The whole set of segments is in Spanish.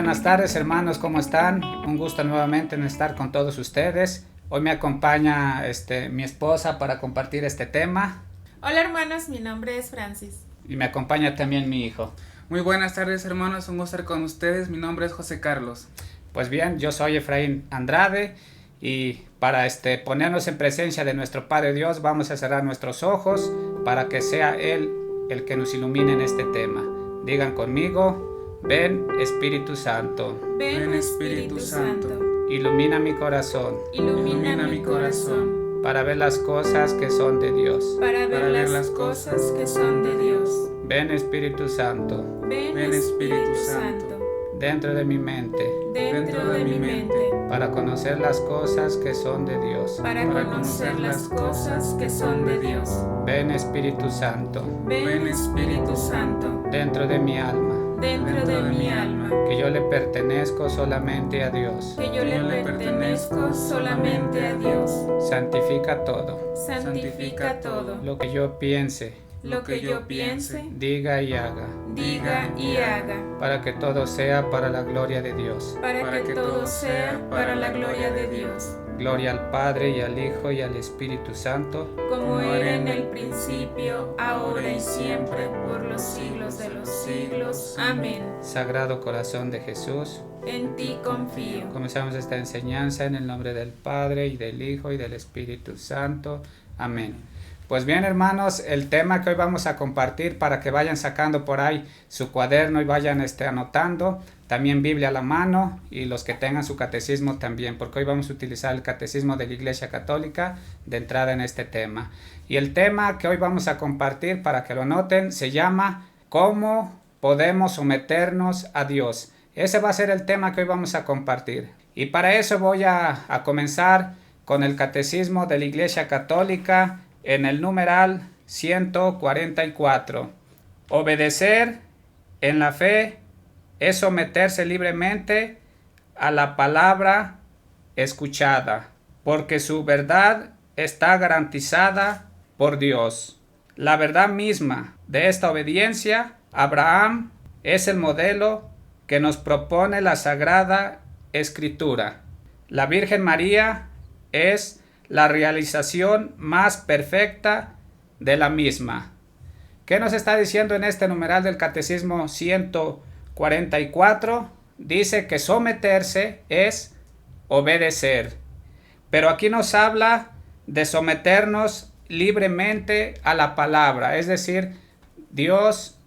Buenas tardes, hermanos, ¿cómo están? Un gusto nuevamente en estar con todos ustedes. Hoy me acompaña mi esposa para compartir este tema. Hola hermanos, mi nombre es Francis. Y me acompaña también mi hijo. Muy buenas tardes, hermanos, un gusto estar con ustedes. Mi nombre es José Carlos. Pues bien, yo soy Efraín Andrade y para ponernos en presencia de nuestro Padre Dios vamos a cerrar nuestros ojos para que sea Él el que nos ilumine en este tema. Digan conmigo: ven Espíritu Santo. Ven Espíritu Santo. Ilumina mi corazón. Ilumina mi corazón. Para ver las cosas que son de Dios. Para ver las cosas que son de Dios. Ven Espíritu Santo. Ven Espíritu Santo. Dentro de mi mente. Dentro de mi mente. Para conocer las cosas que son de Dios. Para conocer las cosas que son de Dios. Ven Espíritu Santo. Ven Espíritu Santo. Dentro de mi alma. Dentro de mi alma. Que yo le pertenezco solamente a Dios. Que yo le pertenezco solamente a Dios. Santifica todo. Santifica todo. Lo que yo piense. Lo que yo piense, Diga y haga. diga y haga. Para que todo sea para la gloria de Dios. Para que todo sea para la gloria de Dios. Gloria al Padre y al Hijo y al Espíritu Santo. Como era en el principio, ahora y siempre, por los siglos de los siglos. Amén. Sagrado Corazón de Jesús. En ti confío. Comenzamos esta enseñanza en el nombre del Padre y del Hijo y del Espíritu Santo. Amén. Pues bien, hermanos, el tema que hoy vamos a compartir, para que vayan sacando por ahí su cuaderno y vayan anotando, también Biblia a la mano, y los que tengan su catecismo también, porque hoy vamos a utilizar el catecismo de la Iglesia Católica de entrada en este tema. Y el tema que hoy vamos a compartir, para que lo noten, se llama ¿cómo podemos someternos a Dios? Ese va a ser el tema que hoy vamos a compartir. Y para eso voy a comenzar con el catecismo de la Iglesia Católica, en el numeral 144. Obedecer en la fe es someterse libremente a la palabra escuchada, porque su verdad está garantizada por Dios. La verdad misma de esta obediencia, Abraham es el modelo que nos propone la Sagrada Escritura. La Virgen María es la realización más perfecta de la misma. ¿Qué nos está diciendo en este numeral del Catecismo 144? Dice que someterse es obedecer. Pero aquí nos habla de someternos libremente a la palabra. Es decir, Dios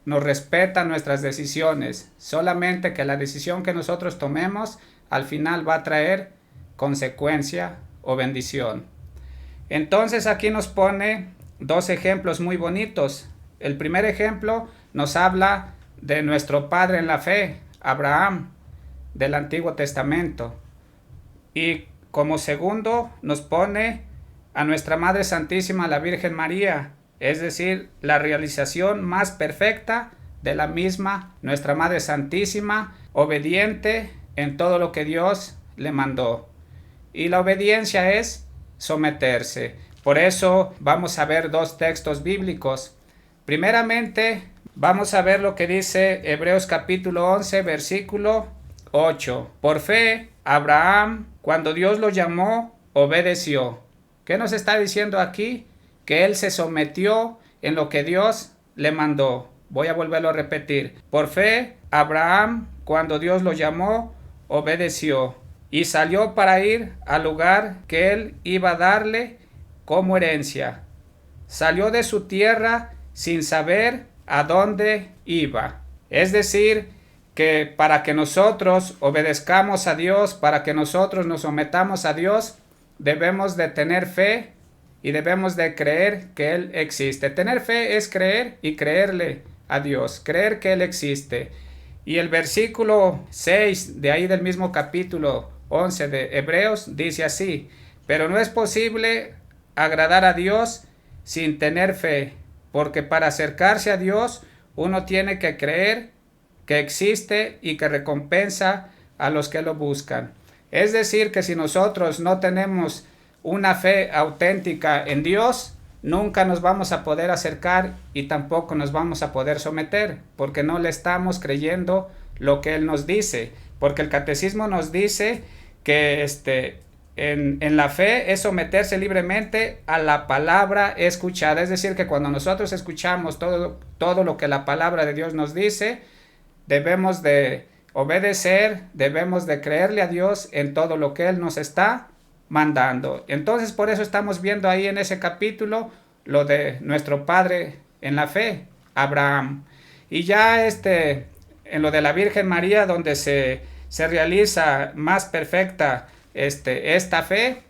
nos respeta nuestras decisiones. Solamente que la decisión que nosotros tomemos al final va a traer consecuencia o bendición. Entonces aquí nos pone dos ejemplos muy bonitos. El primer ejemplo nos habla de nuestro padre en la fe, Abraham, del Antiguo Testamento. Y como segundo nos pone a nuestra Madre Santísima, la Virgen María, es decir, la realización más perfecta de la misma, nuestra Madre Santísima, obediente en todo lo que Dios le mandó. Y la obediencia es someterse. Por eso vamos a ver dos textos bíblicos. Primeramente, vamos a ver lo que dice Hebreos capítulo 11, versículo 8. Por fe, Abraham, cuando Dios lo llamó, obedeció. ¿Qué nos está diciendo aquí? Que él se sometió en lo que Dios le mandó. Voy a volverlo a repetir. Por fe, Abraham, cuando Dios lo llamó, obedeció. Y salió para ir al lugar que él iba a darle como herencia. Salió de su tierra sin saber a dónde iba. Es decir, que para que nosotros obedezcamos a Dios, para que nosotros nos sometamos a Dios, debemos de tener fe y debemos de creer que Él existe. Tener fe es creer y creerle a Dios, creer que Él existe. Y el versículo 6 de ahí del mismo capítulo 11 de Hebreos dice así: pero no es posible agradar a Dios sin tener fe, porque para acercarse a Dios uno tiene que creer que existe y que recompensa a los que lo buscan. Es decir, que si nosotros no tenemos una fe auténtica en Dios, nunca nos vamos a poder acercar y tampoco nos vamos a poder someter, porque no le estamos creyendo lo que Él nos dice, porque el catecismo nos dice que en la fe es someterse libremente a la palabra escuchada, es decir, que cuando nosotros escuchamos todo lo que la palabra de Dios nos dice, debemos de obedecer, debemos de creerle a Dios en todo lo que Él nos está mandando. Entonces, por eso estamos viendo ahí en ese capítulo lo de nuestro padre en la fe, Abraham. Y ya en lo de la Virgen María, donde se realiza más perfecta esta fe,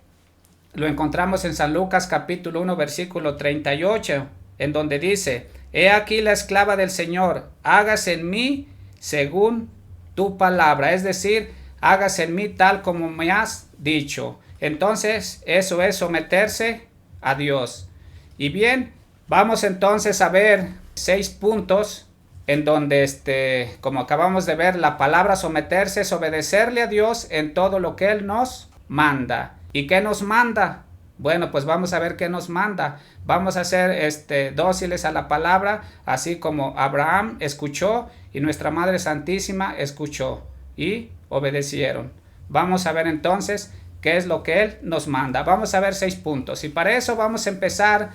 lo encontramos en San Lucas capítulo 1 versículo 38, en donde dice: He aquí la esclava del Señor, hágase en mí según tu palabra, es decir, hágase en mí tal como me has dicho. Entonces, eso es someterse a Dios. Y bien, vamos entonces a ver 6 puntos en donde, como acabamos de ver, la palabra someterse es obedecerle a Dios en todo lo que Él nos manda. ¿Y qué nos manda? Bueno, pues vamos a ver qué nos manda. Vamos a ser dóciles a la palabra, así como Abraham escuchó y nuestra Madre Santísima escuchó y obedecieron. Vamos a ver entonces qué es lo que Él nos manda. Vamos a ver 6 puntos. Y para eso vamos a empezar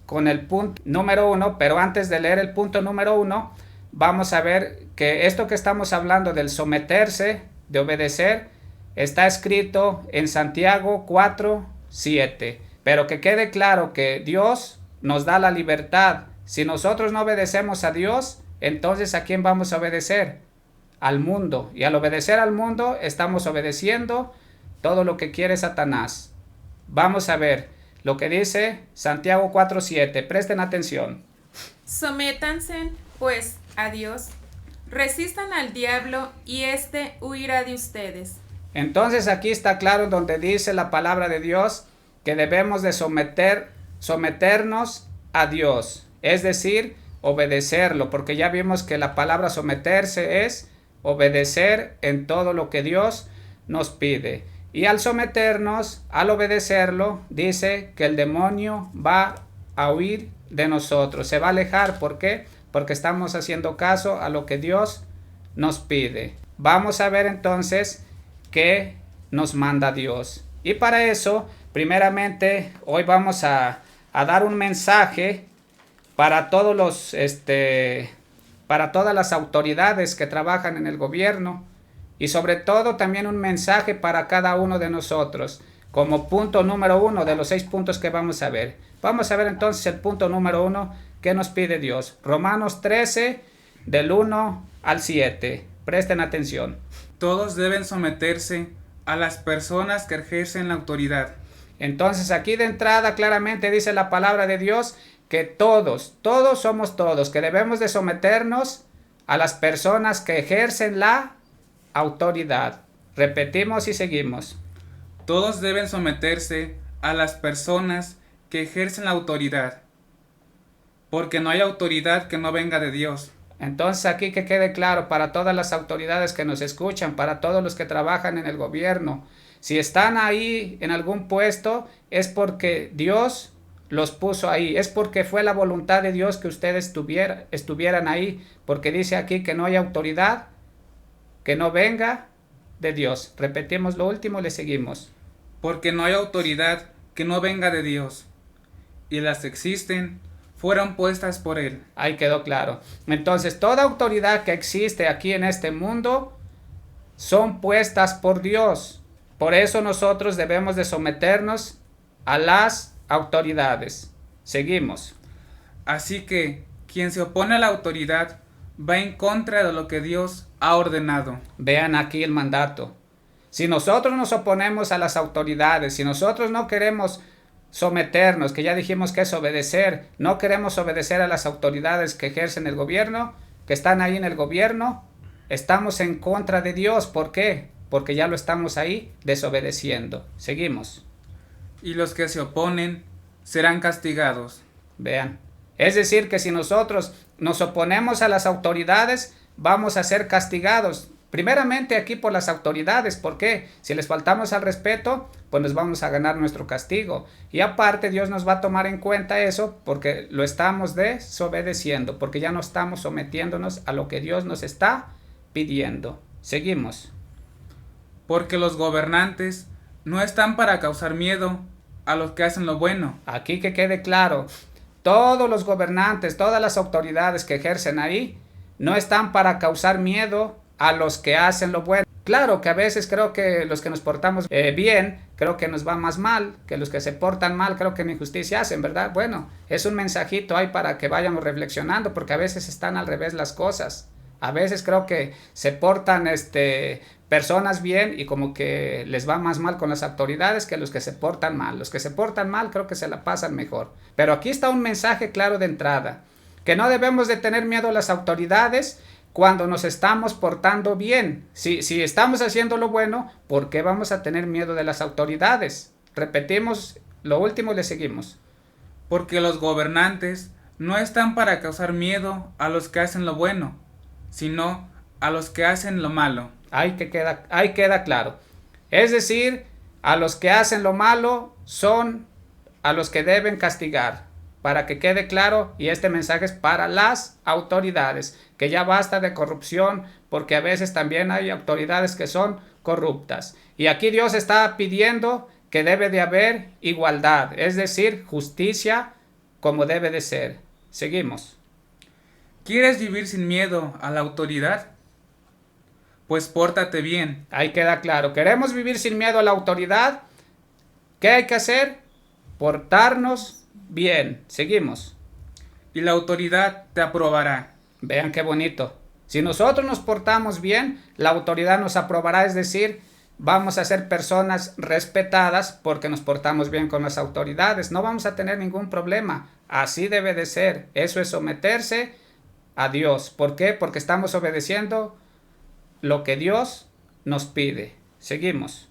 con el punto número 1, pero antes de leer el punto número 1, vamos a ver que esto que estamos hablando del someterse, de obedecer, está escrito en Santiago 4:7. Pero que quede claro que Dios nos da la libertad. Si nosotros no obedecemos a Dios, entonces ¿a quién vamos a obedecer? Al mundo. Y al obedecer al mundo, estamos obedeciendo todo lo que quiere Satanás. Vamos a ver lo que dice Santiago 4:7. Presten atención. Sométanse, pues, a Dios. Resistan al diablo y éste huirá de ustedes. Entonces aquí está claro donde dice la palabra de Dios que debemos de someternos a Dios. Es decir, obedecerlo, porque ya vimos que la palabra someterse es obedecer en todo lo que Dios nos pide. Y al someternos, al obedecerlo, dice que el demonio va a huir de nosotros, se va a alejar. ¿Por qué? Porque estamos haciendo caso a lo que Dios nos pide. Vamos a ver entonces qué nos manda Dios. Y para eso, primeramente, hoy vamos a dar un mensaje para todos para todas las autoridades que trabajan en el gobierno, y sobre todo también un mensaje para cada uno de nosotros, como punto número 1 de los 6 puntos que vamos a ver. Vamos a ver entonces el punto número 1, ¿qué nos pide Dios? Romanos 13, del 1 al 7. Presten atención. Todos deben someterse a las personas que ejercen la autoridad. Entonces aquí de entrada claramente dice la palabra de Dios que todos somos todos, que debemos de someternos a las personas que ejercen la autoridad. Repetimos y seguimos. Todos deben someterse a las personas que ejercen la autoridad, porque no hay autoridad que no venga de Dios. Entonces aquí que quede claro para todas las autoridades que nos escuchan, para todos los que trabajan en el gobierno, si están ahí en algún puesto es porque Dios los puso ahí, es porque fue la voluntad de Dios que ustedes estuvieran ahí, porque dice aquí que no hay autoridad que no venga de Dios. Repetimos lo último, le seguimos. Porque no hay autoridad que no venga de Dios, y las que existen fueron puestas por Él. Ahí quedó claro. Entonces, toda autoridad que existe aquí en este mundo son puestas por Dios. Por eso nosotros debemos de someternos a las autoridades. Seguimos. Así que quien se opone a la autoridad va en contra de lo que Dios ha ordenado. Vean aquí el mandato. Si nosotros nos oponemos a las autoridades, si nosotros no queremos someternos, que ya dijimos que es obedecer, no queremos obedecer a las autoridades que ejercen el gobierno, que están ahí en el gobierno, estamos en contra de Dios. ¿Por qué? Porque ya lo estamos ahí desobedeciendo. Seguimos. Y los que se oponen serán castigados. Vean. Es decir, que si nosotros nos oponemos a las autoridades, vamos a ser castigados. Primeramente aquí por las autoridades. ¿Por qué? Si les faltamos al respeto, pues nos vamos a ganar nuestro castigo. Y aparte Dios nos va a tomar en cuenta eso porque lo estamos desobedeciendo, porque ya no estamos sometiéndonos a lo que Dios nos está pidiendo. Seguimos. Porque los gobernantes no están para causar miedo a los que hacen lo bueno. Aquí que quede claro, todos los gobernantes, todas las autoridades que ejercen ahí, no están para causar miedo a los que hacen lo bueno. Claro que a veces creo que los que nos portamos bien, creo que nos va más mal, que los que se portan mal, creo que injusticia hacen, ¿verdad? Bueno, es un mensajito ahí para que vayamos reflexionando, porque a veces están al revés las cosas. A veces creo que se portan personas bien y como que les va más mal con las autoridades que los que se portan mal. Los que se portan mal creo que se la pasan mejor. Pero aquí está un mensaje claro de entrada, que no debemos de tener miedo a las autoridades cuando nos estamos portando bien. Si estamos haciendo lo bueno, ¿por qué vamos a tener miedo de las autoridades? Repetimos lo último y le seguimos. Porque los gobernantes no están para causar miedo a los que hacen lo bueno, sino a los que hacen lo malo. Ahí queda claro. Es decir, a los que hacen lo malo son a los que deben castigar. Para que quede claro, y este mensaje es para las autoridades, que ya basta de corrupción, porque a veces también hay autoridades que son corruptas. Y aquí Dios está pidiendo que debe de haber igualdad, es decir, justicia como debe de ser. Seguimos. ¿Quieres vivir sin miedo a la autoridad? Pues pórtate bien. Ahí queda claro. ¿Queremos vivir sin miedo a la autoridad? ¿Qué hay que hacer? Portarnos bien. Seguimos. Y la autoridad te aprobará. Vean qué bonito. Si nosotros nos portamos bien, la autoridad nos aprobará, es decir, vamos a ser personas respetadas porque nos portamos bien con las autoridades. No vamos a tener ningún problema. Así debe de ser. Eso es someterse a Dios. ¿Por qué? Porque estamos obedeciendo lo que Dios nos pide. Seguimos.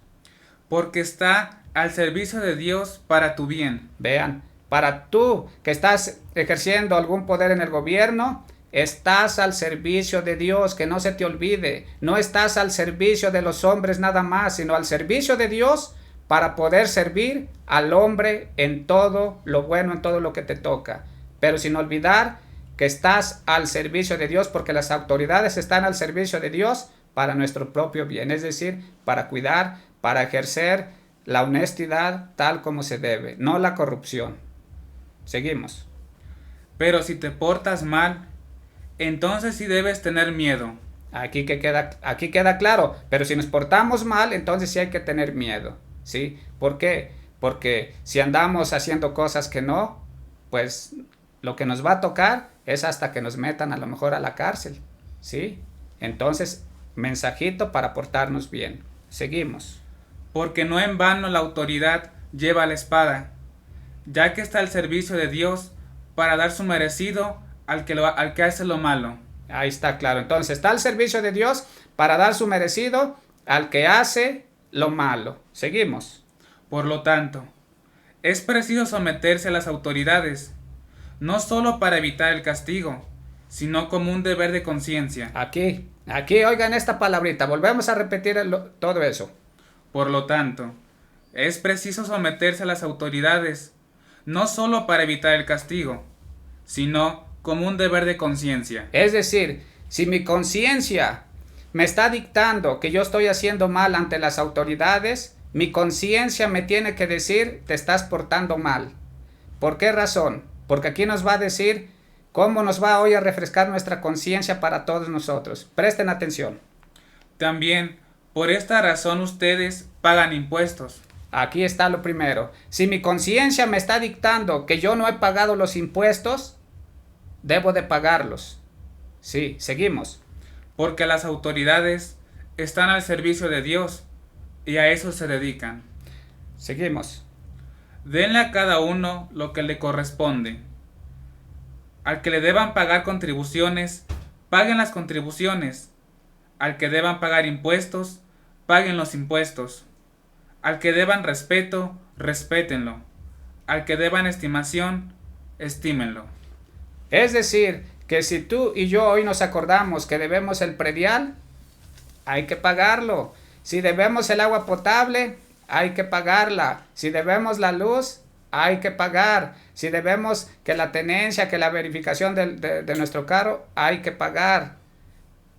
Porque está al servicio de Dios para tu bien. Vean, para tú que estás ejerciendo algún poder en el gobierno, estás al servicio de Dios, que no se te olvide. No estás al servicio de los hombres nada más, sino al servicio de Dios para poder servir al hombre en todo lo bueno, en todo lo que te toca. Pero sin olvidar que estás al servicio de Dios, porque las autoridades están al servicio de Dios para nuestro propio bien, es decir, para cuidar, para ejercer la honestidad tal como se debe, no la corrupción. Seguimos. Pero si te portas mal, entonces sí debes tener miedo. Aquí queda claro, pero si nos portamos mal, entonces sí hay que tener miedo, ¿sí? ¿Por qué? Porque si andamos haciendo cosas que no, pues lo que nos va a tocar es hasta que nos metan a lo mejor a la cárcel, ¿sí? Entonces, mensajito para portarnos bien. Seguimos. Porque no en vano la autoridad lleva la espada, ya que está al servicio de Dios para dar su merecido al que hace lo malo. Ahí está claro. Entonces, está al servicio de Dios para dar su merecido al que hace lo malo. Seguimos. Por lo tanto, es preciso someterse a las autoridades, no solo para evitar el castigo, sino como un deber de conciencia. Aquí, oigan esta palabrita, volvemos a repetir todo eso. Por lo tanto, es preciso someterse a las autoridades, no solo para evitar el castigo, sino como un deber de conciencia. Es decir, si mi conciencia me está dictando que yo estoy haciendo mal ante las autoridades, mi conciencia me tiene que decir, te estás portando mal. ¿Por qué razón? Porque aquí nos va a decir cómo nos va hoy a refrescar nuestra conciencia para todos nosotros. Presten atención. También, por esta razón ustedes pagan impuestos. Aquí está lo primero. Si mi conciencia me está dictando que yo no he pagado los impuestos, debo de pagarlos. Sí, seguimos. Porque las autoridades están al servicio de Dios y a eso se dedican. Seguimos. Denle a cada uno lo que le corresponde. Al que le deban pagar contribuciones, paguen las contribuciones. Al que deban pagar impuestos, paguen los impuestos. Al que deban respeto, respétenlo. Al que deban estimación, estímenlo. Es decir, que si tú y yo hoy nos acordamos que debemos el predial, hay que pagarlo. Si debemos el agua potable, hay que pagarla. Si debemos la luz, hay que pagar. Si debemos que la tenencia, que la verificación de nuestro carro, hay que pagar.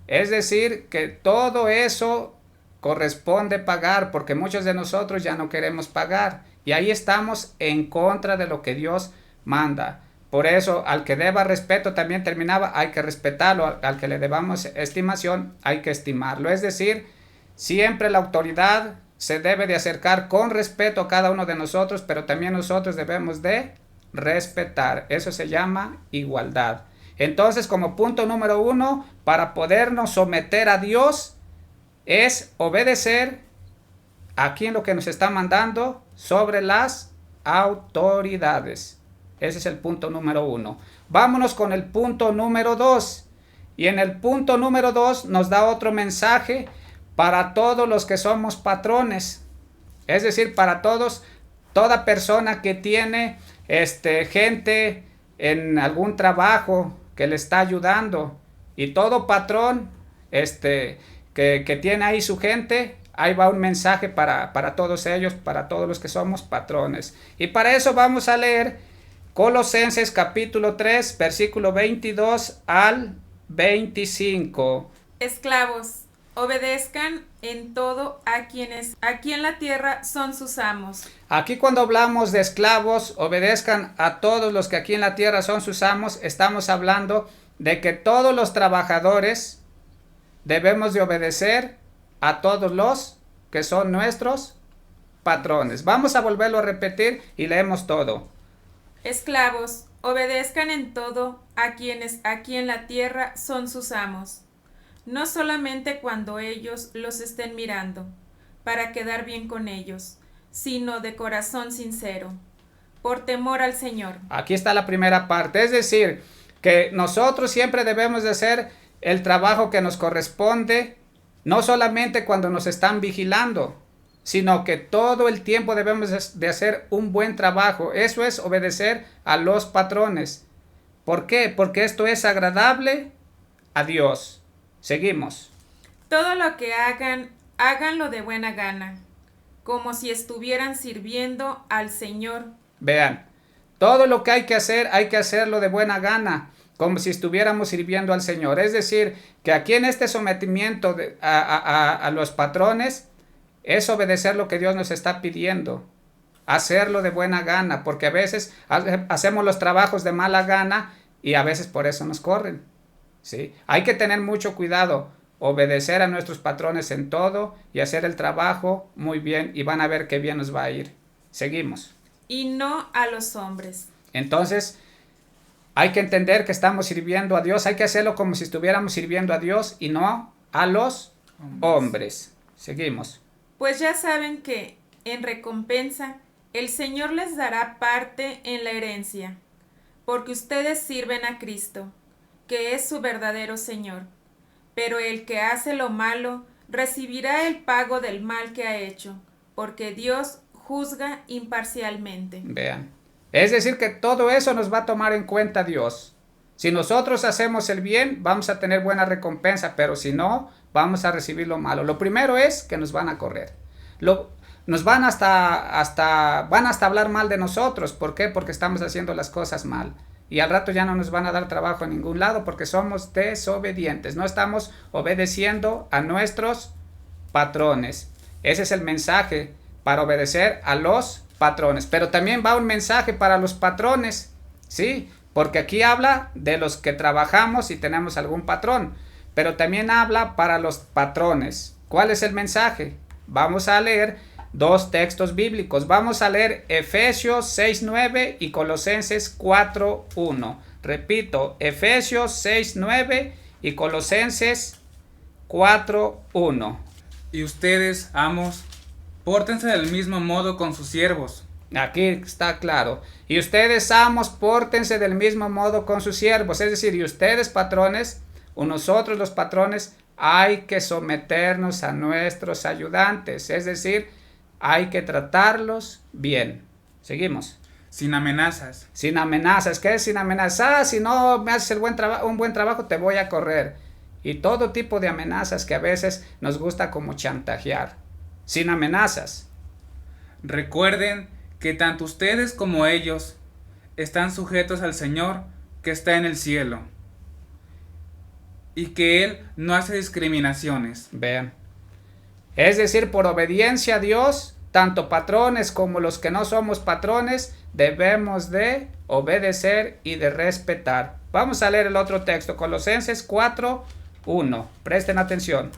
Es decir, que todo eso corresponde pagar, porque muchos de nosotros ya no queremos pagar. Y ahí estamos en contra de lo que Dios manda. Por eso, al que deba respeto, también terminaba, hay que respetarlo. Al que le debamos estimación, hay que estimarlo. Es decir, siempre la autoridad se debe de acercar con respeto a cada uno de nosotros, pero también nosotros debemos de respetar. Eso se llama igualdad. Entonces, como punto número 1, para podernos someter a Dios, es obedecer a quien lo que nos está mandando sobre las autoridades. Ese es el punto número 1. Vámonos con el punto número 2. Y en el punto número 2 nos da otro mensaje para todos los que somos patrones. Es decir, para todos, toda persona que tiene gente en algún trabajo que le está ayudando. Y todo patrón que tiene ahí su gente, ahí va un mensaje para todos ellos, para todos los que somos patrones. Y para eso vamos a leer Colosenses capítulo 3, versículo 22 al 25. Esclavos, obedezcan en todo a quienes aquí en la tierra son sus amos. Aquí cuando hablamos de esclavos, obedezcan a todos los que aquí en la tierra son sus amos, estamos hablando de que todos los trabajadores debemos de obedecer a todos los que son nuestros patrones. Vamos a volverlo a repetir y leemos todo. Esclavos, obedezcan en todo a quienes aquí en la tierra son sus amos, no solamente cuando ellos los estén mirando, para quedar bien con ellos, sino de corazón sincero, por temor al Señor. Aquí está la primera parte, es decir, que nosotros siempre debemos de hacer el trabajo que nos corresponde, no solamente cuando nos están vigilando, sino que todo el tiempo debemos de hacer un buen trabajo. Eso es obedecer a los patrones. ¿Por qué? Porque esto es agradable a Dios. Seguimos. Todo lo que hagan, háganlo de buena gana, como si estuvieran sirviendo al Señor. Vean, todo lo que hay que hacerlo de buena gana, como si estuviéramos sirviendo al Señor. Es decir, que aquí en este sometimiento a los patrones, es obedecer lo que Dios nos está pidiendo, hacerlo de buena gana, porque a veces hacemos los trabajos de mala gana y a veces por eso nos corren, ¿sí? Hay que tener mucho cuidado, obedecer a nuestros patrones en todo y hacer el trabajo muy bien y van a ver qué bien nos va a ir. Seguimos. Y no a los hombres. Entonces, hay que entender que estamos sirviendo a Dios, hay que hacerlo como si estuviéramos sirviendo a Dios y no a los hombres. Seguimos. Pues ya saben que, en recompensa, el Señor les dará parte en la herencia, porque ustedes sirven a Cristo, que es su verdadero Señor. Pero el que hace lo malo recibirá el pago del mal que ha hecho, porque Dios juzga imparcialmente. Vean. Es decir, que todo eso nos va a tomar en cuenta Dios. Si nosotros hacemos el bien, vamos a tener buena recompensa, pero si no, vamos a recibir lo malo. Lo primero es que nos van a correr. Nos van van hasta hablar mal de nosotros. ¿Por qué? Porque estamos haciendo las cosas mal. Y al rato ya no nos van a dar trabajo en ningún lado porque somos desobedientes. No estamos obedeciendo a nuestros patrones. Ese es el mensaje para obedecer a los patrones. Pero también va un mensaje para los patrones, ¿sí? Porque aquí habla de los que trabajamos y tenemos algún patrón, pero también habla para los patrones. ¿Cuál es el mensaje? Vamos a leer dos textos bíblicos. Vamos a leer Efesios 6:9 y Colosenses 4:1. Repito, Efesios 6:9 y Colosenses 4:1. Y ustedes, amos, pórtense del mismo modo con sus siervos. Aquí está claro. Y ustedes, amos, pórtense del mismo modo con sus siervos. Es decir, y ustedes, patrones, o nosotros los patrones, hay que someternos a nuestros ayudantes. Es decir, hay que tratarlos bien. Seguimos. Sin amenazas. Sin amenazas. ¿Qué es sin amenazas? Si no me haces un buen trabajo, te voy a correr. Y todo tipo de amenazas que a veces nos gusta como chantajear. Sin amenazas. Recuerden que tanto ustedes como ellos están sujetos al Señor que está en el cielo. y que Él no hace discriminaciones. Vean. Es decir, por obediencia a Dios, tanto patrones como los que no somos patrones, debemos de obedecer y de respetar. Vamos a leer el otro texto, Colosenses 4:1. Presten atención.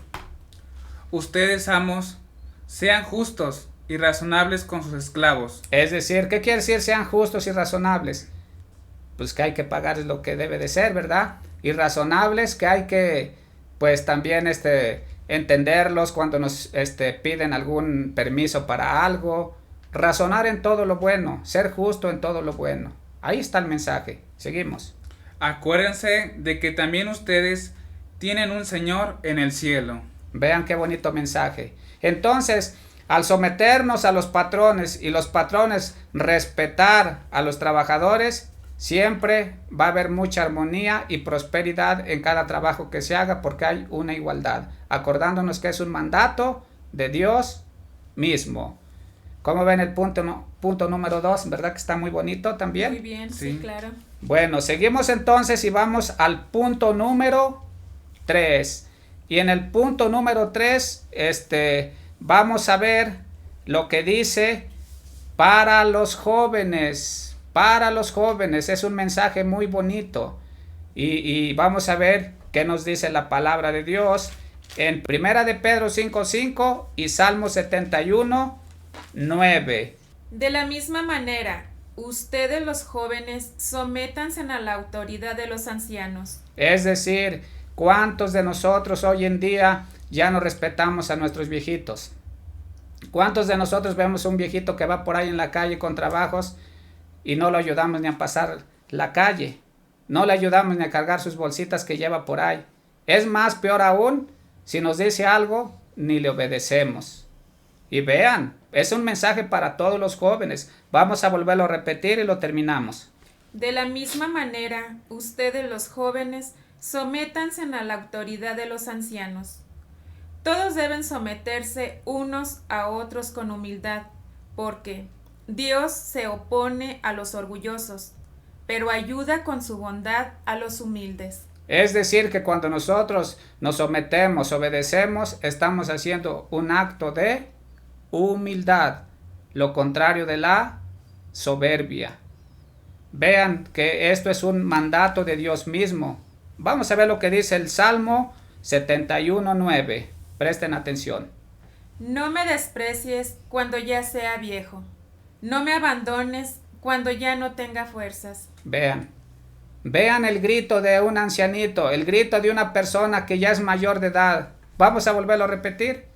Ustedes, amos, sean justos y razonables con sus esclavos. Es decir, ¿qué quiere decir sean justos y razonables? Pues que hay que pagarles lo que debe de ser, ¿verdad? Y razonables, que hay que, pues también entenderlos cuando nos piden algún permiso para algo. Razonar en todo lo bueno, ser justo en todo lo bueno. Ahí está el mensaje. Seguimos. Acuérdense de que también ustedes tienen un Señor en el cielo. Vean qué bonito mensaje. Entonces, al someternos a los patrones y los patrones respetar a los trabajadores, siempre va a haber mucha armonía y prosperidad en cada trabajo que se haga porque hay una igualdad, acordándonos que es un mandato de Dios mismo. ¿Cómo ven el punto número 2? ¿Verdad que está muy bonito también? Muy bien, sí, claro. Bueno, seguimos entonces y vamos al punto número 3. Y en el punto número 3, vamos a ver lo que dice para los jóvenes. Para los jóvenes es un mensaje muy bonito. Y vamos a ver qué nos dice la palabra de Dios en 1 de Pedro 5:5 y Salmo 71:9. De la misma manera, ustedes los jóvenes sométanse a la autoridad de los ancianos. Es decir, ¿cuántos de nosotros hoy en día ya no respetamos a nuestros viejitos? ¿Cuántos de nosotros vemos un viejito que va por ahí en la calle con trabajos y no lo ayudamos ni a pasar la calle? No le ayudamos ni a cargar sus bolsitas que lleva por ahí. Es más, peor aún, si nos dice algo, ni le obedecemos. Y vean, es un mensaje para todos los jóvenes. Vamos a volverlo a repetir y lo terminamos. De la misma manera, ustedes los jóvenes sométanse a la autoridad de los ancianos. Todos deben someterse unos a otros con humildad, porque Dios se opone a los orgullosos, pero ayuda con su bondad a los humildes. Es decir, que cuando nosotros nos sometemos, obedecemos, estamos haciendo un acto de humildad, lo contrario de la soberbia. Vean que esto es un mandato de Dios mismo. Vamos a ver lo que dice el Salmo 71:9. Presten atención. No me desprecies cuando ya sea viejo. No me abandones cuando ya no tenga fuerzas. Vean el grito de un ancianito, el grito de una persona que ya es mayor de edad. Vamos a volverlo a repetir.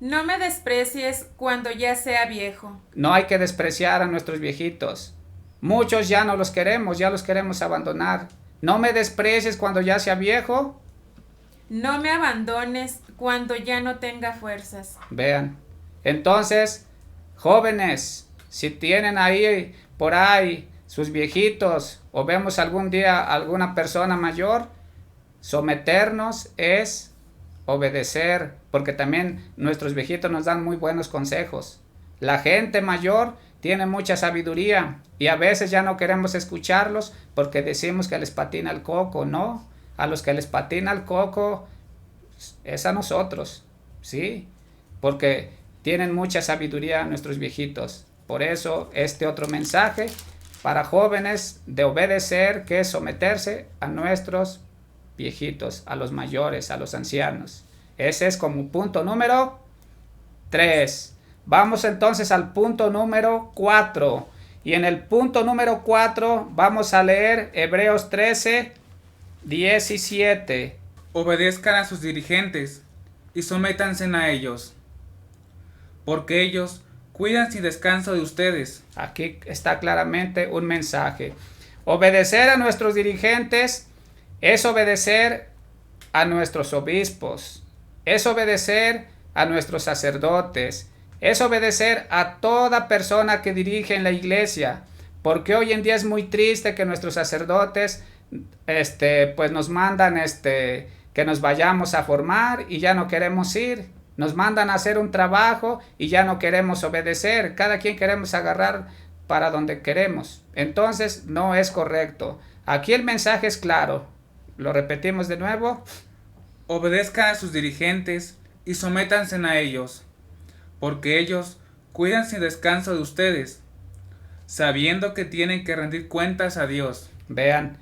No me desprecies cuando ya sea viejo. No hay que despreciar a nuestros viejitos. Muchos ya no los queremos, ya los queremos abandonar. No me desprecies cuando ya sea viejo. No me abandones cuando ya no tenga fuerzas. Vean. Entonces, jóvenes, si tienen ahí, por ahí, sus viejitos, o vemos algún día alguna persona mayor, someternos es obedecer, porque también nuestros viejitos nos dan muy buenos consejos. La gente mayor tiene mucha sabiduría y a veces ya no queremos escucharlos porque decimos que les patina el coco. No, a los que les patina el coco es a nosotros, ¿sí? Porque tienen mucha sabiduría nuestros viejitos. Por eso este otro mensaje para jóvenes de obedecer, que es someterse a nuestros viejitos, a los mayores, a los ancianos. Ese es como punto número 3. Vamos entonces al punto número 4. Y en el punto número 4 vamos a leer Hebreos 13:17. Obedezcan a sus dirigentes y sométanse a ellos, porque ellos cuidan sin descanso de ustedes. Aquí está claramente un mensaje. Obedecer a nuestros dirigentes es obedecer a nuestros obispos, es obedecer a nuestros sacerdotes, es obedecer a toda persona que dirige en la iglesia, porque hoy en día es muy triste que nuestros sacerdotes pues nos mandan que nos vayamos a formar y ya no queremos ir. Nos mandan a hacer un trabajo y ya no queremos obedecer. Cada quien queremos agarrar para donde queremos. Entonces no es correcto. Aquí el mensaje es claro. Lo repetimos de nuevo. obedezcan a sus dirigentes y sométanse a ellos, porque ellos cuidan sin descanso de ustedes, sabiendo que tienen que rendir cuentas a Dios. Vean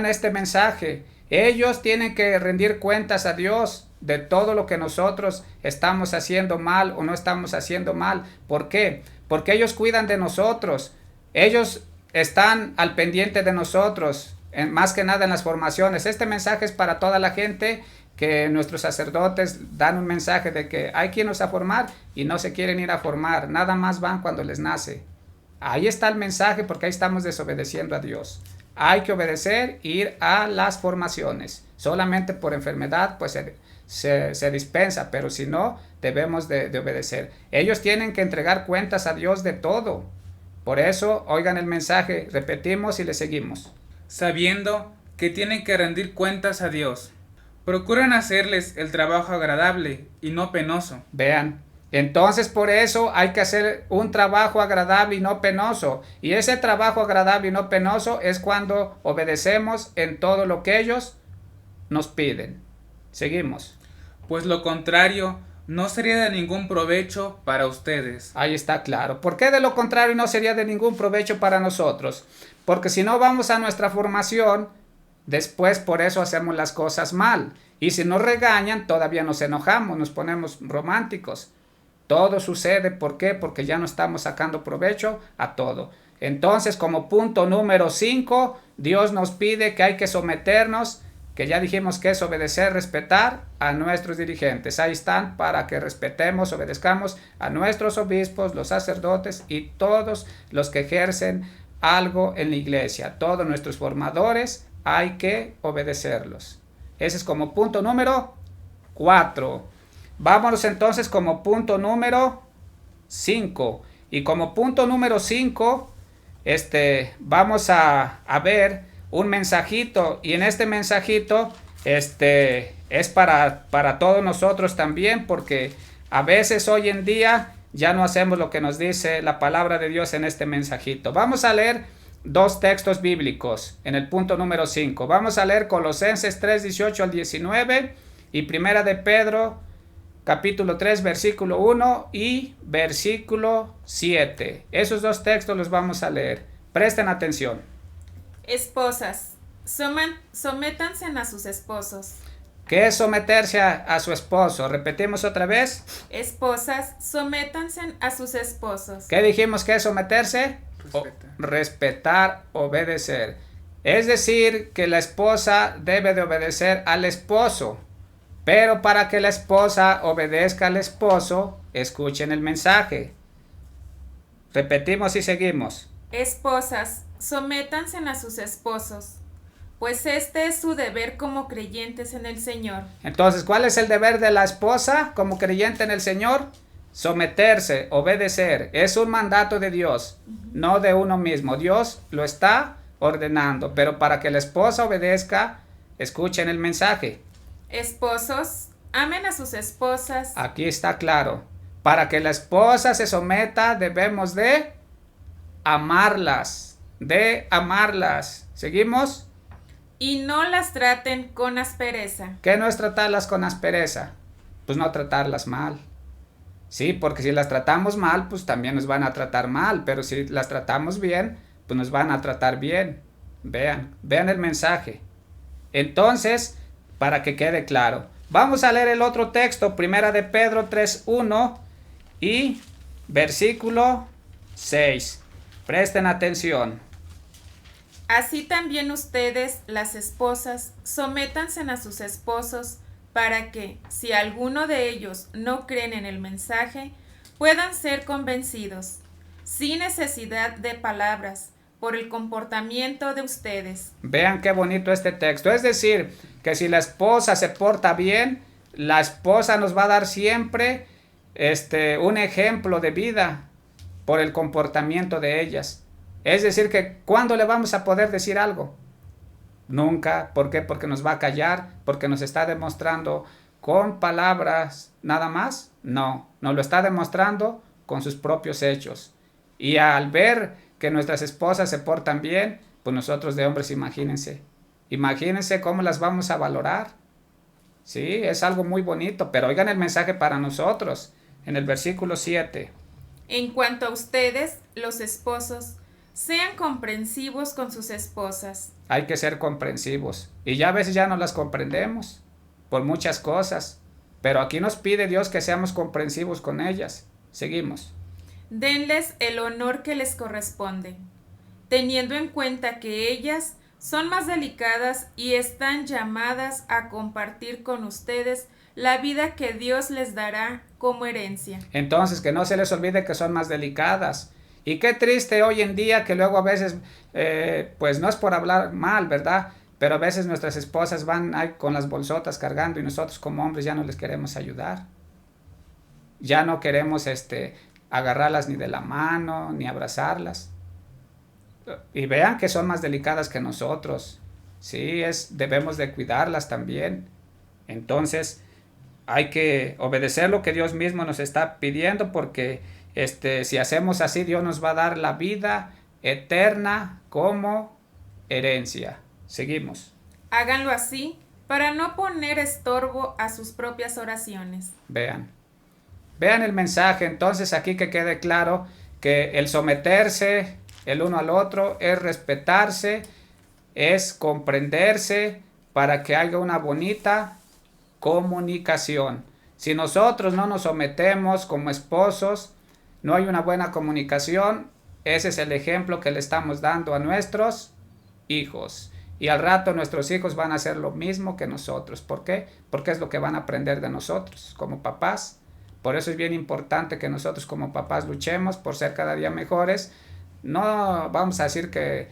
este mensaje. Ellos tienen que rendir cuentas a Dios de todo lo que nosotros estamos haciendo mal o no estamos haciendo mal. ¿Por qué? Porque ellos cuidan de nosotros. Ellos están al pendiente de nosotros, más que nada en las formaciones. Este mensaje es para toda la gente, que nuestros sacerdotes dan un mensaje de que hay que irnos a formar y no se quieren ir a formar. Nada más van cuando les nace. Ahí está el mensaje, porque ahí estamos desobedeciendo a Dios. Hay que obedecer e ir a las formaciones. Solamente por enfermedad pues se dispensa, pero si no, debemos de obedecer. Ellos tienen que entregar cuentas a Dios de todo. Por eso, oigan el mensaje, repetimos y le seguimos. Sabiendo que tienen que rendir cuentas a Dios, procuran hacerles el trabajo agradable y no penoso. Vean. Entonces por eso hay que hacer un trabajo agradable y no penoso. Y ese trabajo agradable y no penoso es cuando obedecemos en todo lo que ellos nos piden. Seguimos. Pues lo contrario no sería de ningún provecho para ustedes. Ahí está claro. ¿Por qué de lo contrario no sería de ningún provecho para nosotros? Porque si no vamos a nuestra formación, después por eso hacemos las cosas mal. Y si nos regañan, todavía nos enojamos, nos ponemos románticos. Todo sucede, ¿por qué? Porque ya no estamos sacando provecho a todo. Entonces, como punto número 5, Dios nos pide que hay que someternos, que ya dijimos que es obedecer, respetar a nuestros dirigentes. Ahí están, para que respetemos, obedezcamos a nuestros obispos, los sacerdotes y todos los que ejercen algo en la iglesia. Todos nuestros formadores hay que obedecerlos. Ese es como punto número 4. Vámonos entonces como punto número 5. Y como punto número 5, vamos a ver un mensajito. Y en este mensajito, es para todos nosotros también, porque a veces hoy en día ya no hacemos lo que nos dice la palabra de Dios en este mensajito. Vamos a leer dos textos bíblicos en el punto número 5. Vamos a leer Colosenses 3, 18 al 19 y Primera de Pedro capítulo 3, versículo 1 y versículo 7. Esos dos textos los vamos a leer. Presten atención. Esposas, sométanse a sus esposos. ¿Qué es someterse a su esposo? Repetimos otra vez. Esposas, sométanse a sus esposos. ¿Qué dijimos que es someterse? Respetar, obedecer. Es decir, que la esposa debe de obedecer al esposo. Pero para que la esposa obedezca al esposo, escuchen el mensaje. Repetimos y seguimos. Esposas, sométanse a sus esposos, pues este es su deber como creyentes en el Señor. Entonces, ¿cuál es el deber de la esposa como creyente en el Señor? Someterse, obedecer. Es un mandato de Dios, no de uno mismo. Dios lo está ordenando, pero para que la esposa obedezca, escuchen el mensaje. Esposos, amen a sus esposas. Aquí está claro. Para que la esposa se someta, debemos de amarlas. ¿Seguimos? Y no las traten con aspereza. ¿Qué no es tratarlas con aspereza? Pues no tratarlas mal. Sí, porque si las tratamos mal, pues también nos van a tratar mal. Pero si las tratamos bien, pues nos van a tratar bien. Vean el mensaje. Entonces, para que quede claro, vamos a leer el otro texto, Primera de Pedro 3:1 y versículo 6. Presten atención. Así también ustedes, las esposas, sométanse a sus esposos, para que, si alguno de ellos no creen en el mensaje, puedan ser convencidos, sin necesidad de palabras, por el comportamiento de ustedes. Vean qué bonito este texto. Es decir, que si la esposa se porta bien, la esposa nos va a dar siempre un ejemplo de vida por el comportamiento de ellas. Es decir, que ¿cuándo le vamos a poder decir algo? Nunca. ¿Por qué? Porque nos va a callar, porque nos está demostrando con palabras nada más. No, nos lo está demostrando con sus propios hechos. Y al ver que nuestras esposas se portan bien, pues nosotros de hombres, imagínense cómo las vamos a valorar. Sí, es algo muy bonito, pero oigan el mensaje para nosotros en el versículo 7. En cuanto a ustedes, los esposos, sean comprensivos con sus esposas. Hay que ser comprensivos. Y ya a veces ya no las comprendemos por muchas cosas. Pero aquí nos pide Dios que seamos comprensivos con ellas. Seguimos. Denles el honor que les corresponde, teniendo en cuenta que ellas son más delicadas y están llamadas a compartir con ustedes la vida que Dios les dará como herencia. Entonces, que no se les olvide que son más delicadas. Y qué triste hoy en día que luego a veces, pues no es por hablar mal, ¿verdad? Pero a veces nuestras esposas van ahí con las bolsotas cargando y nosotros como hombres ya no les queremos ayudar. Ya no queremos agarrarlas ni de la mano, ni abrazarlas. Y vean que son más delicadas que nosotros. Sí, debemos de cuidarlas también. Entonces, hay que obedecer lo que Dios mismo nos está pidiendo porque si hacemos así, Dios nos va a dar la vida eterna como herencia. Seguimos. Háganlo así para no poner estorbo a sus propias oraciones. Vean el mensaje. Entonces aquí que quede claro que el someterse el uno al otro es respetarse, es comprenderse para que haya una bonita comunicación. Si nosotros no nos sometemos como esposos, no hay una buena comunicación. Ese es el ejemplo que le estamos dando a nuestros hijos. Y al rato nuestros hijos van a hacer lo mismo que nosotros. ¿Por qué? Porque es lo que van a aprender de nosotros como papás. Por eso es bien importante que nosotros como papás luchemos por ser cada día mejores. No vamos a decir que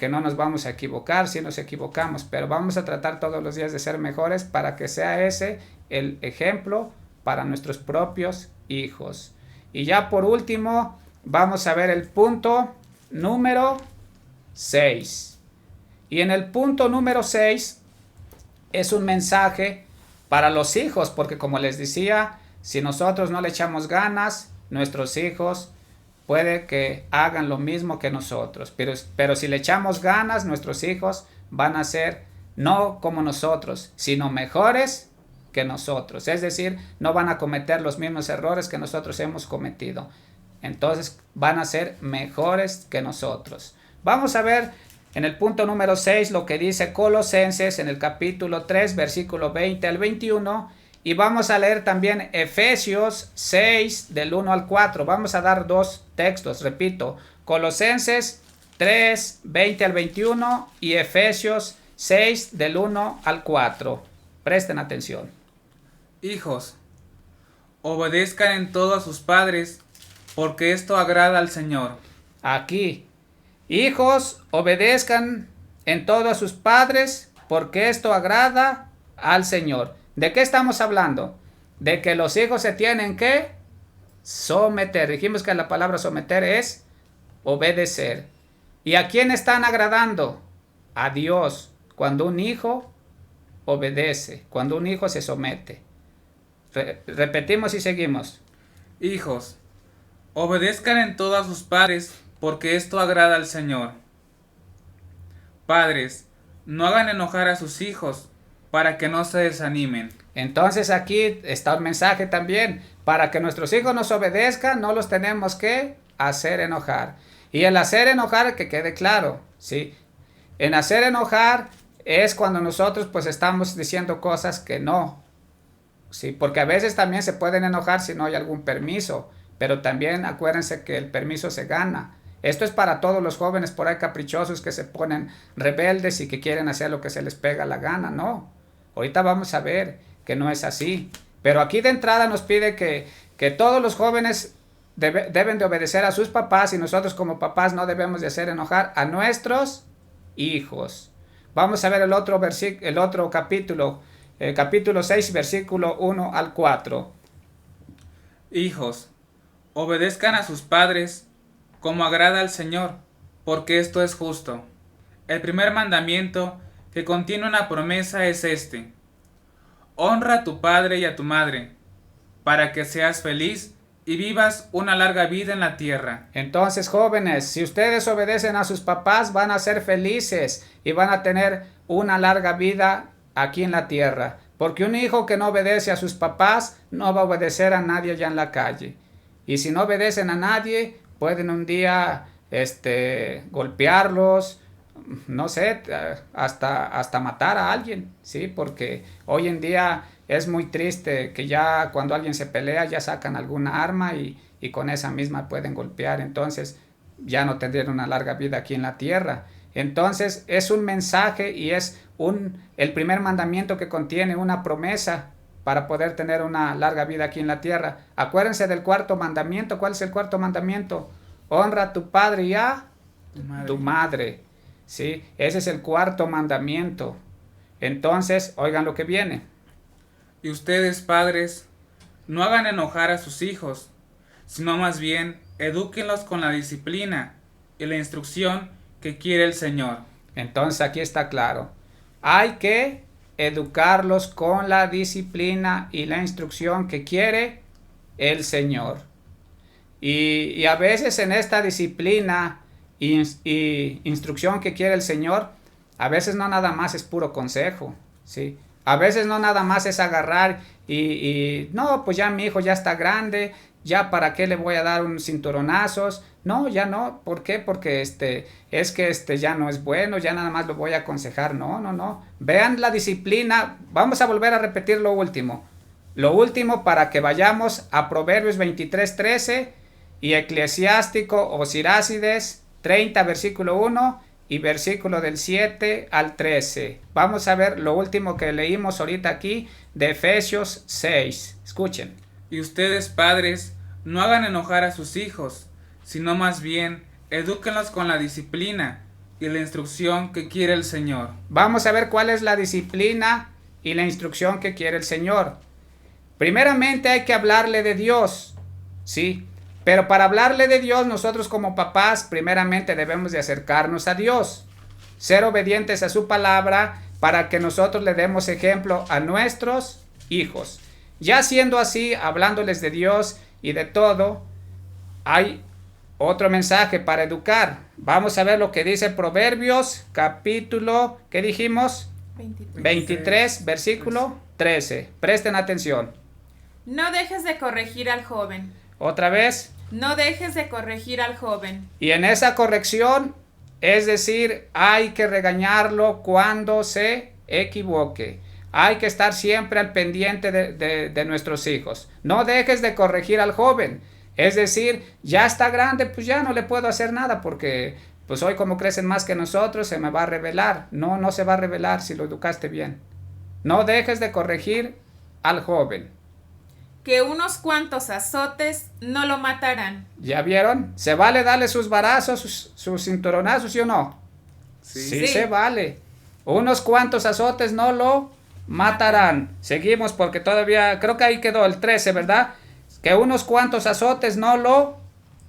no nos vamos a equivocar, si nos equivocamos, pero vamos a tratar todos los días de ser mejores para que sea ese el ejemplo para nuestros propios hijos. Y ya por último, vamos a ver el punto número 6. Y en el punto número 6 es un mensaje para los hijos, porque como les decía, si nosotros no le echamos ganas, nuestros hijos puede que hagan lo mismo que nosotros, pero si le echamos ganas, nuestros hijos van a ser no como nosotros, sino mejores que nosotros. Es decir, no van a cometer los mismos errores que nosotros hemos cometido. Entonces van a ser mejores que nosotros. Vamos a ver en el punto número 6 lo que dice Colosenses en el capítulo 3, versículo 20 al 21. Y vamos a leer también Efesios 6 del 1 al 4. Vamos a dar dos textos, repito, Colosenses 3, 20 al 21 y Efesios 6 del 1 al 4. Presten atención. Hijos, obedezcan en todo a sus padres, porque esto agrada al Señor. Aquí, hijos, obedezcan en todo a sus padres, porque esto agrada al Señor. ¿De qué estamos hablando? De que los hijos se tienen que someter. Dijimos que la palabra someter es obedecer. ¿Y a quién están agradando? A Dios. Cuando un hijo obedece, cuando un hijo se somete. Repetimos y seguimos. Hijos, obedezcan en todo a sus padres, porque esto agrada al Señor. Padres, no hagan enojar a sus hijos, para que no se desanimen. Entonces aquí está un mensaje también. Para que nuestros hijos nos obedezcan, no los tenemos que hacer enojar. Y el hacer enojar, que quede claro, ¿sí? En hacer enojar es cuando nosotros pues estamos diciendo cosas que no, ¿sí? Porque a veces también se pueden enojar si no hay algún permiso. Pero también acuérdense que el permiso se gana. Esto es para todos los jóvenes por ahí caprichosos que se ponen rebeldes y que quieren hacer lo que se les pega la gana, ¿no? Ahorita vamos a ver que no es así. Pero aquí de entrada nos pide que todos los jóvenes deben de obedecer a sus papás y nosotros como papás no debemos de hacer enojar a nuestros hijos. Vamos a ver el otro capítulo, capítulo 6, versículo 1 al 4. Hijos, obedezcan a sus padres como agrada al Señor, porque esto es justo. El primer mandamiento que contiene una promesa es este: honra a tu padre y a tu madre, para que seas feliz y vivas una larga vida en la tierra. Entonces, jóvenes, si ustedes obedecen a sus papás, van a ser felices y van a tener una larga vida aquí en la tierra. Porque un hijo que no obedece a sus papás no va a obedecer a nadie allá en la calle. Y si no obedecen a nadie, pueden un día golpearlos, no sé, hasta matar a alguien, ¿sí? Porque hoy en día es muy triste que ya cuando alguien se pelea ya sacan alguna arma y con esa misma pueden golpear. Entonces ya no tendrían una larga vida aquí en la tierra. Entonces es un mensaje y es el primer mandamiento que contiene una promesa para poder tener una larga vida aquí en la tierra. Acuérdense del cuarto mandamiento. ¿Cuál es el cuarto mandamiento? Honra a tu padre y a tu madre. ¿Sí? Ese es el cuarto mandamiento. Entonces, oigan lo que viene. Y ustedes, padres, no hagan enojar a sus hijos, sino más bien edúquenlos con la disciplina y la instrucción que quiere el Señor. Entonces aquí está claro. Hay que educarlos con la disciplina y la instrucción que quiere el Señor. Y a veces en esta disciplina y instrucción que quiere el Señor, a veces no nada más es puro consejo, ¿sí? A veces no nada más es agarrar no, pues ya mi hijo ya está grande, ya para qué le voy a dar un cinturonazos. No, ya no. ¿Por qué? Porque es que ya no es bueno, ya nada más lo voy a aconsejar. No. Vean la disciplina. Vamos a volver a repetir lo último. Lo último para que vayamos a Proverbios 23:13 y Eclesiástico o Sirácides 30, versículo 1 y versículo del 7 al 13. Vamos a ver lo último que leímos ahorita aquí de Efesios 6. Escuchen. Y ustedes, padres, no hagan enojar a sus hijos, sino más bien edúquenlos con la disciplina y la instrucción que quiere el Señor. Vamos a ver cuál es la disciplina y la instrucción que quiere el Señor. Primeramente hay que hablarle de Dios, ¿sí? Pero para hablarle de Dios, nosotros como papás, primeramente debemos de acercarnos a Dios, ser obedientes a su palabra para que nosotros le demos ejemplo a nuestros hijos. Ya siendo así, hablándoles de Dios y de todo, hay otro mensaje para educar. Vamos a ver lo que dice Proverbios, capítulo, ¿qué dijimos? 23, versículo 13. Presten atención. No dejes de corregir al joven. Otra vez. No dejes de corregir al joven. Y en esa corrección, es decir, hay que regañarlo cuando se equivoque. Hay que estar siempre al pendiente de nuestros hijos. No dejes de corregir al joven. Es decir, ya está grande, pues ya no le puedo hacer nada porque pues hoy como crecen más que nosotros se me va a revelar. No se va a revelar si lo educaste bien. No dejes de corregir al joven. Que unos cuantos azotes no lo matarán. ¿Ya vieron? ¿Se vale darle sus varazos, sus cinturonazos, sí o no? Sí, se vale. Unos cuantos azotes no lo matarán. Seguimos porque todavía, creo que ahí quedó el 13, ¿verdad? Que unos cuantos azotes no lo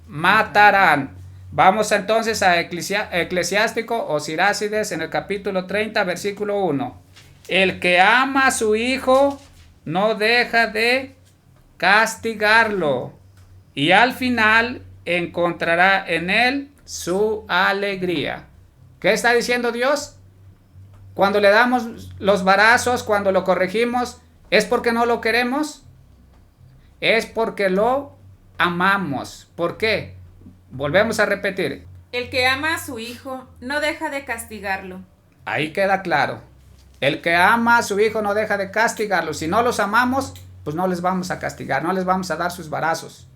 matarán. Vamos entonces a Eclesiástico o Sirácides en el capítulo 30, versículo 1. El que ama a su hijo no deja de castigarlo y al final encontrará en él su alegría. ¿Qué está diciendo Dios? Cuando le damos los varazos, cuando lo corregimos, ¿es porque no lo queremos? Es porque lo amamos. ¿Por qué? Volvemos a repetir. El que ama a su hijo no deja de castigarlo. Ahí queda claro. El que ama a su hijo no deja de castigarlo. Si no los amamos, pues no les vamos a castigar, no les vamos a dar sus varazos.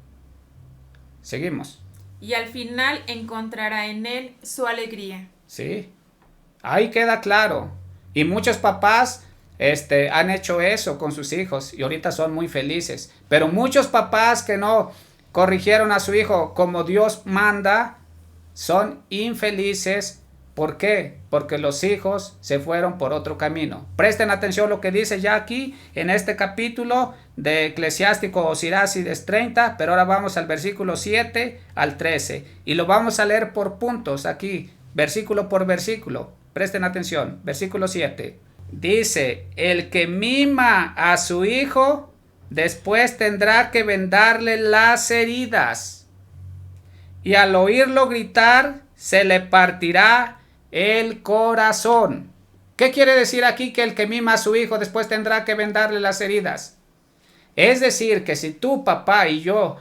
Seguimos. Y al final encontrará en él su alegría. Sí, ahí queda claro. Y muchos papás han hecho eso con sus hijos y ahorita son muy felices. Pero muchos papás que no corrigieron a su hijo como Dios manda, son infelices. ¿Por qué? Porque los hijos se fueron por otro camino. Presten atención a lo que dice ya aquí en este capítulo de Eclesiástico o Sirácides 30, pero ahora vamos al versículo 7 al 13 y lo vamos a leer por puntos aquí, versículo por versículo. Presten atención, versículo 7. Dice, el que mima a su hijo, después tendrá que vendarle las heridas y al oírlo gritar, se le partirá el corazón. ¿Qué quiere decir aquí que el que mima a su hijo después tendrá que vendarle las heridas? Es decir, que si tú, papá y yo,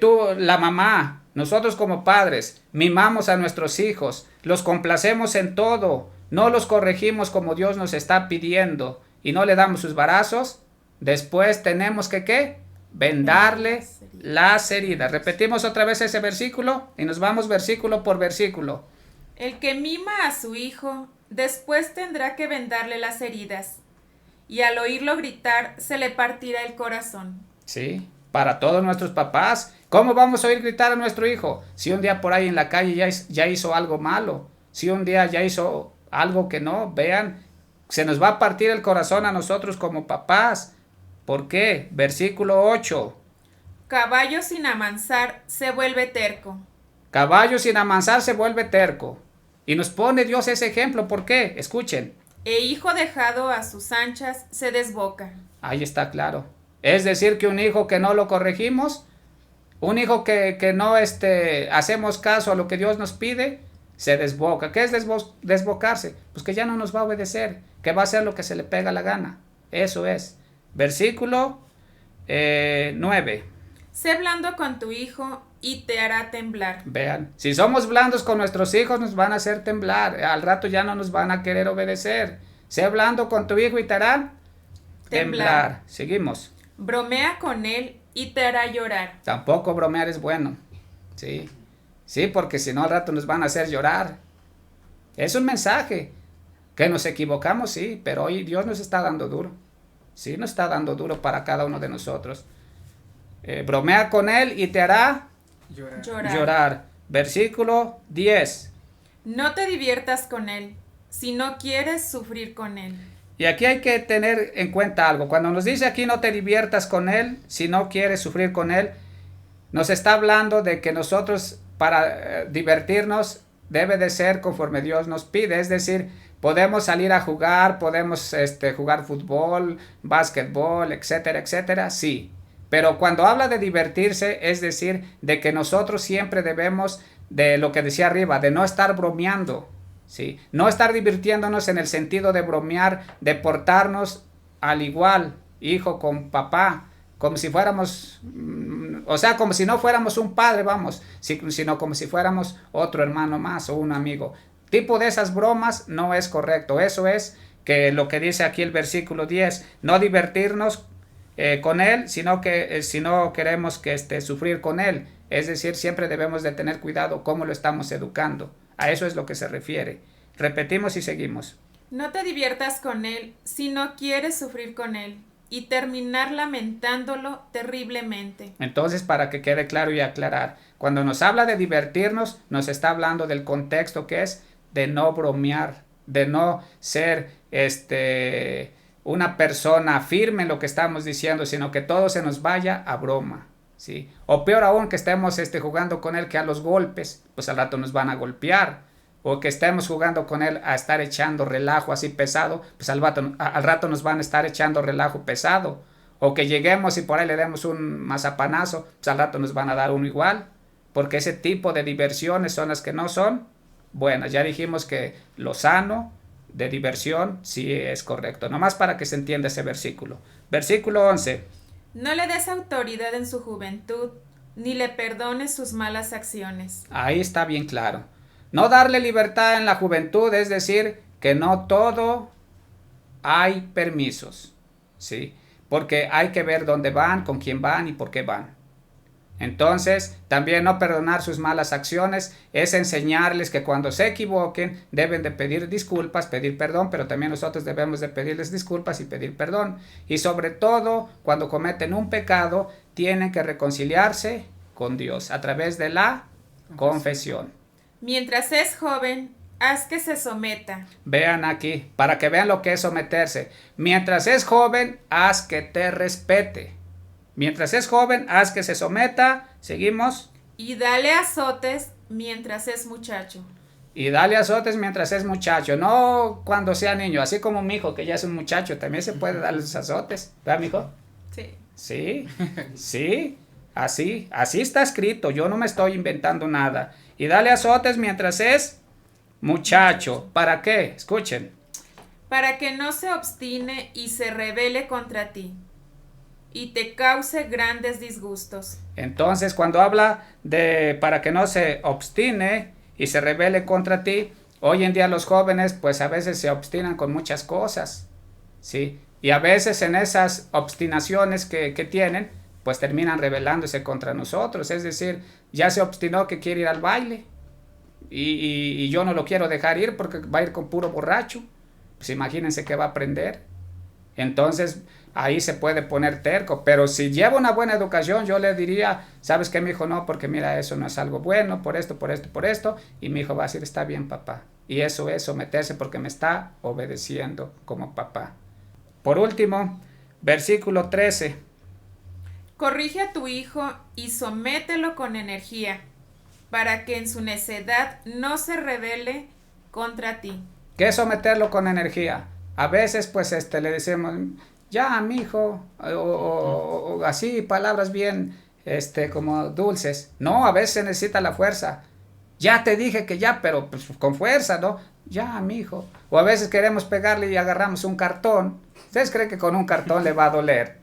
tú, la mamá, nosotros como padres, mimamos a nuestros hijos, los complacemos en todo, no los corregimos como Dios nos está pidiendo y no le damos sus varazos, después tenemos que, ¿qué? Vendarle las heridas. Repetimos otra vez ese versículo y nos vamos versículo por versículo. El que mima a su hijo, después tendrá que vendarle las heridas, y al oírlo gritar, se le partirá el corazón. Sí, para todos nuestros papás. ¿Cómo vamos a oír gritar a nuestro hijo? Si un día por ahí en la calle ya hizo algo malo, si un día ya hizo algo que no, vean, se nos va a partir el corazón a nosotros como papás. ¿Por qué? Versículo 8. Caballo sin amansar se vuelve terco. Caballo sin amansar se vuelve terco. Y nos pone Dios ese ejemplo. ¿Por qué? Escuchen. E hijo dejado a sus anchas se desboca. Ahí está claro. Es decir, que un hijo que no lo corregimos, un hijo que no hacemos caso a lo que Dios nos pide, se desboca. ¿Qué es desbocarse? Pues que ya no nos va a obedecer, que va a hacer lo que se le pega la gana. Eso es. Versículo 9. Sé blando con tu hijo y te hará temblar. Vean, si somos blandos con nuestros hijos nos van a hacer temblar, al rato ya no nos van a querer obedecer. Sé blando con tu hijo y te hará temblar. Seguimos. Bromea con él y te hará llorar. Tampoco bromear es bueno. Sí, sí, porque si no al rato nos van a hacer llorar. Es un mensaje. Que nos equivocamos, sí, pero hoy Dios nos está dando duro. Sí, nos está dando duro para cada uno de nosotros. Bromea con él y te hará llorar. Versículo 10. No te diviertas con él, si no quieres sufrir con él. Y aquí hay que tener en cuenta algo. Cuando nos dice aquí no te diviertas con él, si no quieres sufrir con él, nos está hablando de que nosotros para divertirnos debe de ser conforme Dios nos pide. Es decir, podemos salir a jugar, podemos jugar fútbol, básquetbol, etcétera, etcétera, sí. Pero cuando habla de divertirse, es decir, de que nosotros siempre debemos, de lo que decía arriba, de no estar bromeando, ¿sí? No estar divirtiéndonos en el sentido de bromear, de portarnos al igual, hijo con papá, como si fuéramos, o sea, como si no fuéramos un padre, vamos, sino como si fuéramos otro hermano más o un amigo. Tipo de esas bromas no es correcto. Eso es que lo que dice aquí el versículo 10, no divertirnos con él, sino que si no queremos que sufrir con él. Es decir, siempre debemos de tener cuidado cómo lo estamos educando. A eso es lo que se refiere. Repetimos y seguimos. No te diviertas con él si no quieres sufrir con él y terminar lamentándolo terriblemente. Entonces, para que quede claro y aclarar, cuando nos habla de divertirnos, nos está hablando del contexto que es de no bromear, de no ser una persona firme en lo que estamos diciendo, sino que todo se nos vaya a broma, ¿sí? O peor aún, que estemos jugando con él que a los golpes, pues al rato nos van a golpear, o que estemos jugando con él a estar echando relajo así pesado, pues al rato nos van a estar echando relajo pesado, o que lleguemos y por ahí le demos un mazapanazo, pues al rato nos van a dar uno igual, porque ese tipo de diversiones son las que no son buenas. Ya dijimos que lo sano de diversión sí es correcto, nomás para que se entienda ese versículo. Versículo 11. No le des autoridad en su juventud, ni le perdones sus malas acciones. Ahí está bien claro. No darle libertad en la juventud, es decir, que no todo hay permisos, ¿sí? Porque hay que ver dónde van, con quién van y por qué van. Entonces, también no perdonar sus malas acciones es enseñarles que cuando se equivoquen deben de pedir disculpas, pedir perdón, pero también nosotros debemos de pedirles disculpas y pedir perdón. Y sobre todo, cuando cometen un pecado, tienen que reconciliarse con Dios a través de la confesión. Mientras es joven, haz que se someta. Vean aquí, para que vean lo que es someterse. Mientras es joven, haz que te respete. Mientras es joven, haz que se someta. Seguimos. Y dale azotes mientras es muchacho. Y dale azotes mientras es muchacho. No cuando sea niño. Así como mi hijo, que ya es un muchacho, también se puede darle sus azotes. ¿Verdad, mi hijo? Sí. Sí, sí. Así está escrito. Yo no me estoy inventando nada. Y dale azotes mientras es muchacho. ¿Para qué? Escuchen. para que no se obstine y se rebele contra ti, y te cause grandes disgustos. Entonces, cuando habla de para que no se obstine y se rebele contra ti, hoy en día los jóvenes pues a veces se obstinan con muchas cosas, ¿sí? Y a veces en esas obstinaciones que tienen, pues terminan rebelándose contra nosotros. Es decir, ya se obstinó que quiere ir al baile y yo no lo quiero dejar ir porque va a ir con puro borracho. Pues imagínense que va a aprender. Entonces ahí se puede poner terco, pero si lleva una buena educación, yo le diría, ¿sabes qué, mi hijo? No, porque mira, eso no es algo bueno, por esto, y mi hijo va a decir, está bien, papá. Y eso es someterse porque me está obedeciendo como papá. Por último, versículo 13. Corrige a tu hijo y somételo con energía, para que en su necedad no se rebele contra ti. ¿Qué es someterlo con energía? A veces pues le decimos, ya, mi hijo, o así, palabras bien como dulces. No, a veces se necesita la fuerza. Ya te dije que ya, pero pues, con fuerza, ¿no? Ya, mi hijo. O a veces queremos pegarle y agarramos un cartón. ¿Ustedes creen que con un cartón le va a doler?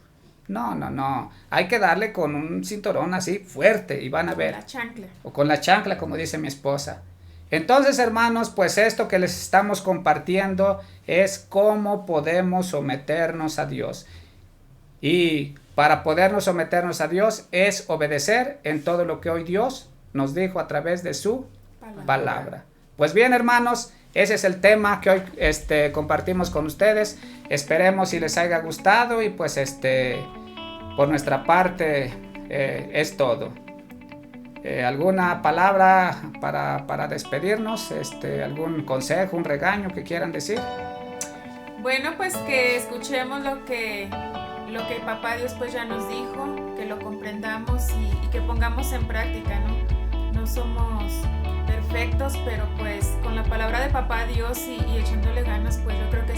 No. Hay que darle con un cinturón así fuerte y van a ver. Con la chancla. O con la chancla, como dice mi esposa. Entonces, hermanos, pues esto que les estamos compartiendo es cómo podemos someternos a Dios. Y para podernos someternos a Dios es obedecer en todo lo que hoy Dios nos dijo a través de su palabra. Pues bien, hermanos, ese es el tema que hoy compartimos con ustedes. Esperemos si les haya gustado y pues por nuestra parte es todo. ¿Alguna palabra para despedirnos? ¿Algún consejo, un regaño que quieran decir? Bueno, pues que escuchemos lo que Papá Dios pues ya nos dijo, que lo comprendamos y que pongamos en práctica, ¿no? No somos perfectos, pero pues con la palabra de Papá Dios y echándole ganas, pues yo creo que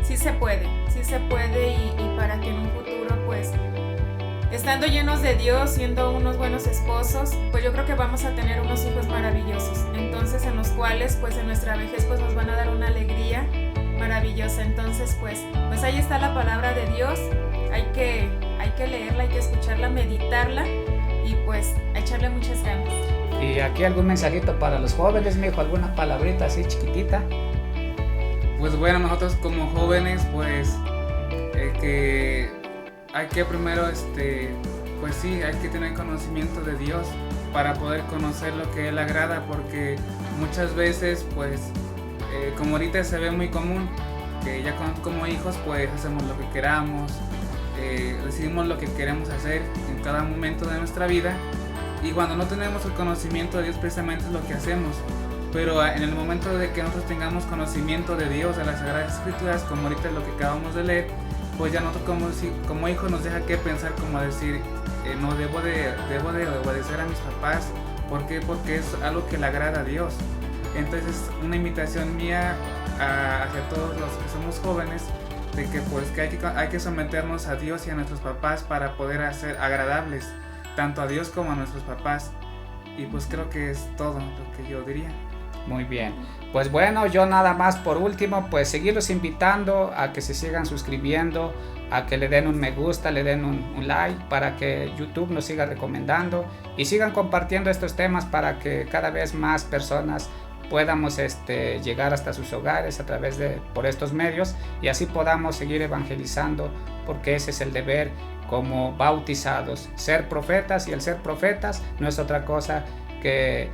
sí se puede y para que en un futuro pues estando llenos de Dios, siendo unos buenos esposos, pues yo creo que vamos a tener unos hijos maravillosos, entonces en los cuales pues en nuestra vejez pues nos van a dar una alegría maravillosa. Entonces pues ahí está la palabra de Dios, hay que leerla, hay que escucharla, meditarla y pues a echarle muchas ganas. Y aquí algún mensajito para los jóvenes, mijo, alguna palabrita así chiquitita. Pues bueno, nosotros como jóvenes pues que hay que primero pues sí, hay que tener conocimiento de Dios para poder conocer lo que Él agrada, porque muchas veces pues como ahorita se ve muy común que ya como hijos pues hacemos lo que queramos, decidimos lo que queremos hacer en cada momento de nuestra vida, y cuando no tenemos el conocimiento de Dios precisamente es lo que hacemos. Pero en el momento de que nosotros tengamos conocimiento de Dios, de las Sagradas Escrituras, como ahorita lo que acabamos de leer, pues ya nosotros como hijos nos deja que pensar, como decir, no debo de obedecer a mis papás. ¿Por qué? Porque es algo que le agrada a Dios. Entonces una invitación mía hacia todos los que somos jóvenes, de que pues que hay que someternos a Dios y a nuestros papás para poder hacer agradables tanto a Dios como a nuestros papás. Y pues creo que es todo lo que yo diría. Muy bien, pues bueno, yo nada más por último, pues seguirlos invitando a que se sigan suscribiendo, a que le den un me gusta, le den un like, para que YouTube nos siga recomendando y sigan compartiendo estos temas para que cada vez más personas podamos llegar hasta sus hogares a través por estos medios, y así podamos seguir evangelizando, porque ese es el deber como bautizados, ser profetas, y el ser profetas no es otra cosa que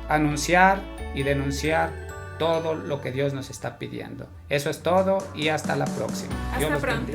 anunciar y denunciar todo lo que Dios nos está pidiendo. Eso es todo y hasta la próxima. Hasta pronto.